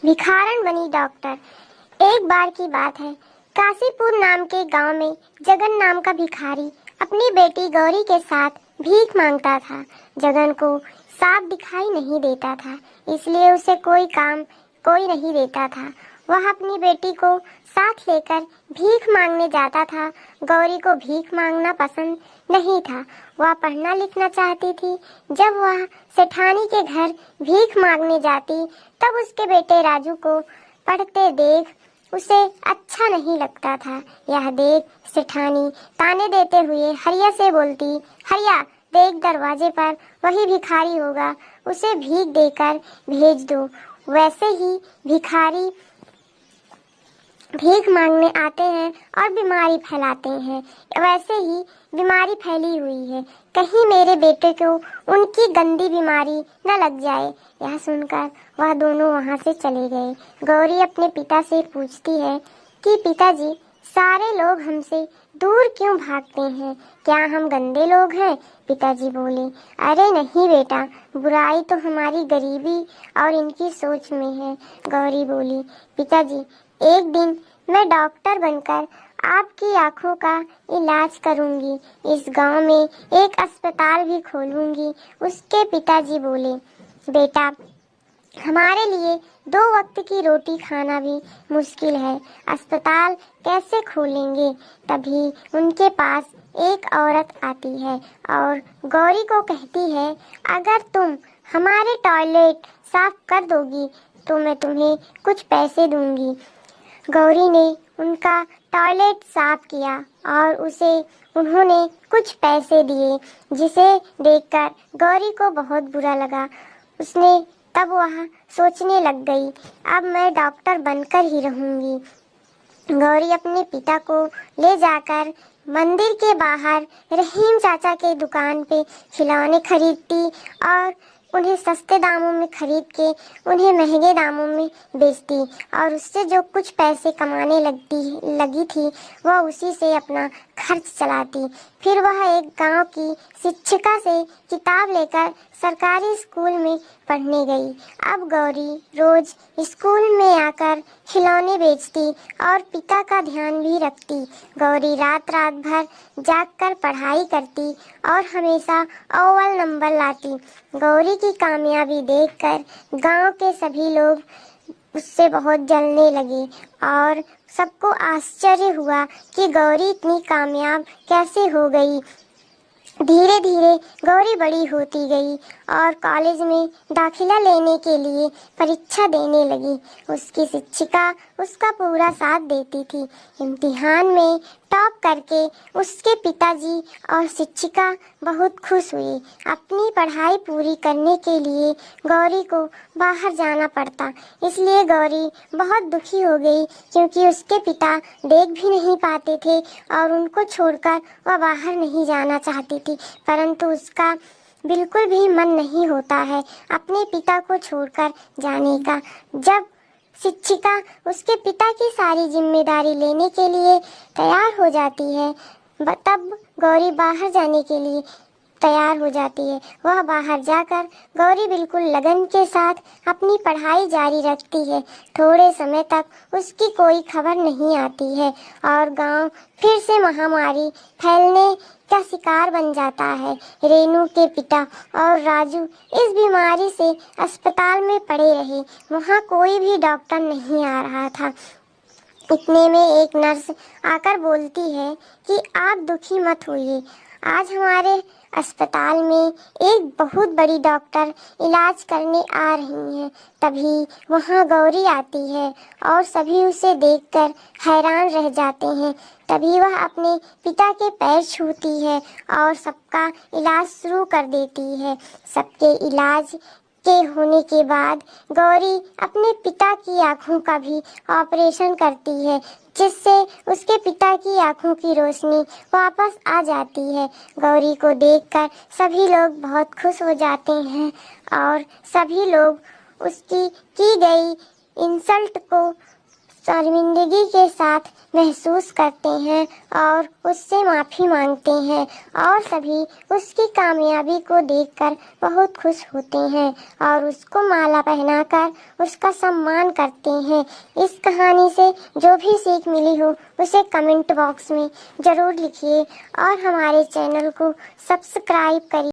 भिखारन बनी डॉक्टर। एक बार की बात है, काशीपुर नाम के गांव में जगन नाम का भिखारी अपनी बेटी गौरी के साथ भीख मांगता था। जगन को साफ दिखाई नहीं देता था, इसलिए उसे कोई काम कोई नहीं देता था। वह अपनी बेटी को साथ लेकर भीख मांगने जाता था। गौरी को भीख मांगना पसंद नहीं था, वह पढ़ना लिखना चाहती थी। जब वह सेठानी के घर भीख मांगने जाती, तब उसके बेटे राजू को पढ़ते देख उसे अच्छा नहीं लगता था। यह देख सेठानी ताने देते हुए हरिया से बोलती, हरिया देख दरवाजे पर वही भिखारी होगा, उसे भीख देकर भेज दो। वैसे ही भिखारी भीख मांगने आते हैं और बीमारी फैलाते हैं। वैसे ही बीमारी फैली हुई है, कहीं मेरे बेटे को उनकी गंदी बीमारी न लग जाए। यह सुनकर वह दोनों वहां से चले गए। गौरी अपने पिता से पूछती है कि पिताजी, सारे लोग हमसे दूर क्यों भागते हैं? क्या हम गंदे लोग हैं? पिताजी बोले, अरे नहीं बेटा, बुराई तो हमारी गरीबी और इनकी सोच में है। गौरी बोली, पिताजी एक दिन मैं डॉक्टर बनकर आपकी आंखों का इलाज करूंगी, इस गांव में एक अस्पताल भी खोलूंगी। उसके पिताजी बोले, बेटा हमारे लिए 2 वक्त की रोटी खाना भी मुश्किल है, अस्पताल कैसे खोलेंगे? तभी उनके पास एक औरत आती है और गौरी को कहती है, अगर तुम हमारे टॉयलेट साफ कर दोगी तो मैं तुम्हें कुछ पैसे दूंगी। गौरी ने उनका टॉयलेट साफ किया और उन्होंने कुछ पैसे दिए, जिसे देखकर गौरी को बहुत बुरा लगा। तब वह सोचने लग गई, अब मैं डॉक्टर बनकर ही रहूंगी। गौरी अपने पिता को ले जाकर मंदिर के बाहर रहीम चाचा के दुकान पे खिलौने खरीदती और उन्हें सस्ते दामों में खरीद के उन्हें महंगे दामों में बेचती और उससे जो कुछ पैसे कमाने लगी थी वह उसी से अपना खर्च चलाती। फिर वह एक गांव की शिक्षिका से किताब लेकर सरकारी स्कूल में पढ़ने गई। अब गौरी रोज स्कूल में आकर खिलौने बेचती और पिता का ध्यान भी रखती। गौरी रात भर जागकर पढ़ाई करती और हमेशा अव्वल नंबर लाती। गौरी की कामयाबी देखकर गांव के सभी लोग उससे बहुत जलने लगे और सबको आश्चर्य हुआ कि गौरी इतनी कामयाब कैसे हो गई। धीरे धीरे गौरी बड़ी होती गई और कॉलेज में दाखिला लेने के लिए परीक्षा देने लगी। उसकी शिक्षिका उसका पूरा साथ देती थी। इम्तिहान में टॉप करके उसके पिताजी और शिक्षिका बहुत खुश हुए। अपनी पढ़ाई पूरी करने के लिए गौरी को बाहर जाना पड़ता, इसलिए गौरी बहुत दुखी हो गई, क्योंकि उसके पिता देख भी नहीं पाते थे और उनको छोड़कर वह बाहर नहीं जाना चाहती थी। परंतु उसका बिल्कुल भी मन नहीं होता है अपने पिता को छोड़कर जाने का। जब शिक्षिका उसके पिता की सारी जिम्मेदारी लेने के लिए तैयार हो जाती है, तब गौरी बाहर जाने के लिए तैयार हो जाती है। वह बाहर जाकर गौरी बिल्कुल लगन के साथ अपनी पढ़ाई जारी रखती है। थोड़े समय तक उसकी कोई खबर नहीं आती है और गांव फिर से महामारी फैलने का शिकार बन जाता है। रेनू के पिता और राजू इस बीमारी से अस्पताल में पड़े रहे। वहाँ कोई भी डॉक्टर नहीं आ रहा था। इतने में एक नर्स आकर बोलती है कि आप दुखी मत होइए, आज हमारे अस्पताल में एक बहुत बड़ी डॉक्टर इलाज करने आ रही हैं। तभी वहाँ गौरी आती है और सभी उसे देखकर हैरान रह जाते हैं। तभी वह अपने पिता के पैर छूती है और सबका इलाज शुरू कर देती है। सबके इलाज के होने के बाद गौरी अपने पिता की आंखों का भी ऑपरेशन करती है, जिससे उसके पिता की आंखों की रोशनी वापस आ जाती है। गौरी को देखकर सभी लोग बहुत खुश हो जाते हैं और सभी लोग उसकी की गई इंसल्ट को शर्मिंदगी के साथ महसूस करते हैं और उससे माफ़ी मांगते हैं और सभी उसकी कामयाबी को देखकर बहुत खुश होते हैं और उसको माला पहनाकर उसका सम्मान करते हैं। इस कहानी से जो भी सीख मिली हो उसे कमेंट बॉक्स में ज़रूर लिखिए और हमारे चैनल को सब्सक्राइब करिए।